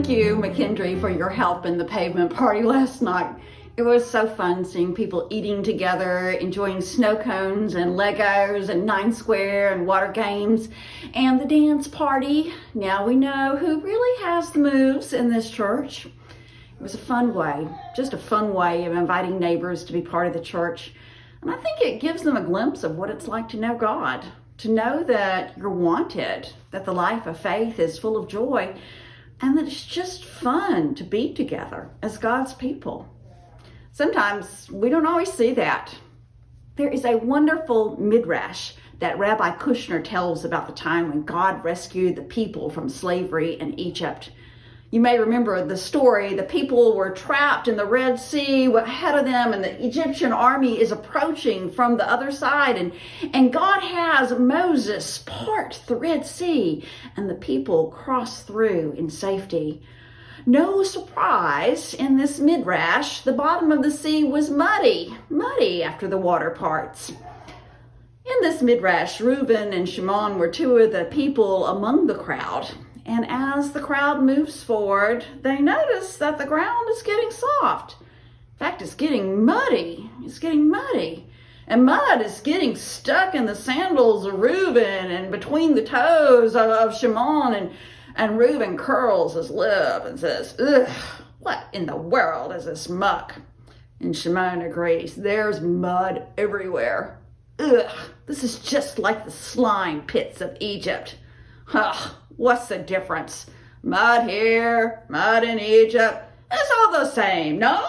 Thank you, McKendry, for your help in the pavement party last night. It was so fun seeing people eating together, enjoying snow cones and Legos and 9 Square and water games, and the dance party. Now we know who really has the moves in this church. It was a fun way, just a fun way of inviting neighbors to be part of the church. And I think it gives them a glimpse of what it's like to know God, to know that you're wanted, that the life of faith is full of joy, and that it's just fun to be together as God's people. Sometimes we don't always see that. There is a wonderful midrash that Rabbi Kushner tells about the time when God rescued the people from slavery in Egypt. You may remember the story. The people were trapped in the Red Sea ahead of them, and the Egyptian army is approaching from the other side. And God has Moses part the Red Sea, and the people cross through in safety. No surprise, in this midrash, the bottom of the sea was muddy after the water parts. In this midrash, Reuben and Shimon were two of the people among the crowd. And as the crowd moves forward, they notice that the ground is getting soft. In fact, it's getting muddy. And mud is getting stuck in the sandals of Reuben and between the toes of Shimon. And Reuben curls his lip and says, "Ugh, what in the world is this muck?" And Shimon agrees, "There's mud everywhere. Ugh, this is just like the slime pits of Egypt. Ugh, what's the difference? Mud here, mud in Egypt. It's all the same, no?"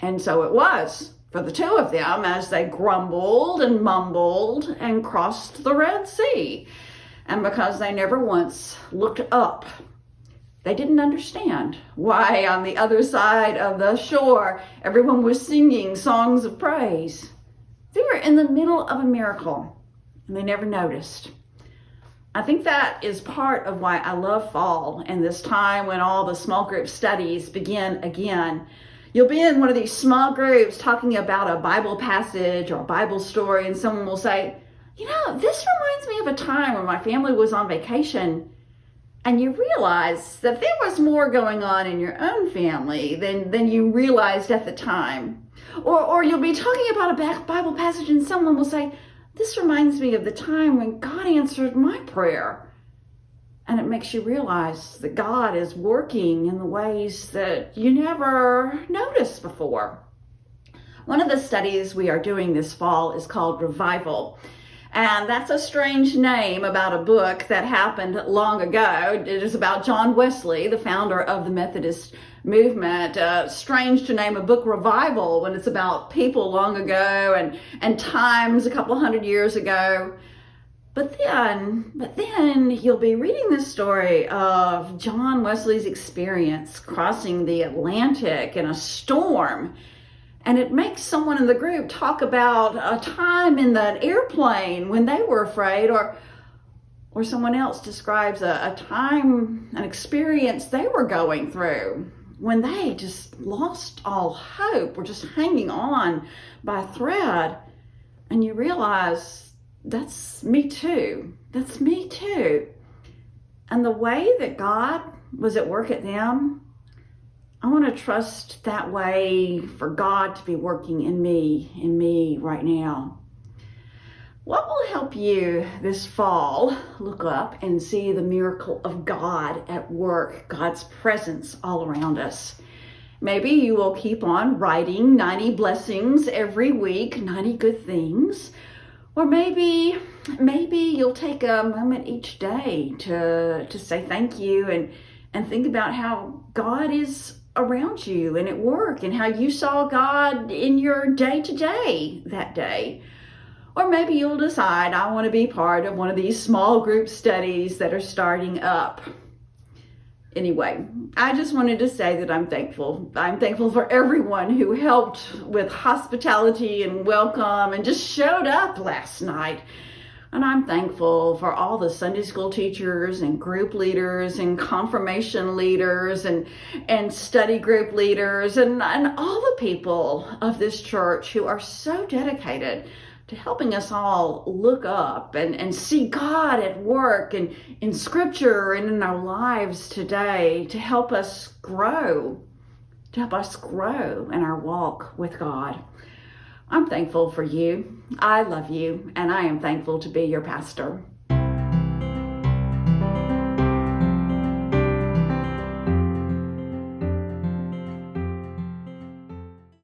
And so it was for the two of them as they grumbled and mumbled and crossed the Red Sea. And because they never once looked up, they didn't understand why on the other side of the shore everyone was singing songs of praise. They were in the middle of a miracle, and they never noticed. I think that is part of why I love fall and this time when all the small group studies begin again. You'll be in one of these small groups talking about a Bible passage or a Bible story, and someone will say, "You know, this reminds me of a time when my family was on vacation." And you realize that there was more going on in your own family than you realized at the time. Or you'll be talking about a Bible passage and someone will say, "This reminds me of the time when God answered my prayer." And it makes you realize that God is working in the ways that you never noticed before. One of the studies we are doing this fall is called Revival. And that's a strange name about a book that happened long ago. It is about John Wesley, the founder of the Methodist movement. Strange to name a book Revival when it's about people long ago and times a couple hundred years ago. But then you'll be reading the story of John Wesley's experience crossing the Atlantic in a storm. And it makes someone in the group talk about a time in that airplane when they were afraid, or someone else describes a time, an experience they were going through when they just lost all hope, were just hanging on by a thread. And you realize, that's me too. That's me too. And the way that God was at work at them, I want to trust that way for God to be working in me right now. What will help you this fall look up and see the miracle of God at work, God's presence all around us? Maybe you will keep on writing 90 blessings every week, 90 good things. Or maybe you'll take a moment each day to say thank you and think about how God is around you and at work and how you saw God in your day-to-day that day. Or maybe you'll decide, I want to be part of one of these small group studies that are starting up. Anyway, I just wanted to say that I'm thankful. I'm thankful for everyone who helped with hospitality and welcome and just showed up last night. And I'm thankful for all the Sunday school teachers and group leaders and confirmation leaders and study group leaders and all the people of this church who are so dedicated to helping us all look up and see God at work and in Scripture and in our lives today to help us grow in our walk with God. I'm thankful for you. I love you, and I am thankful to be your pastor.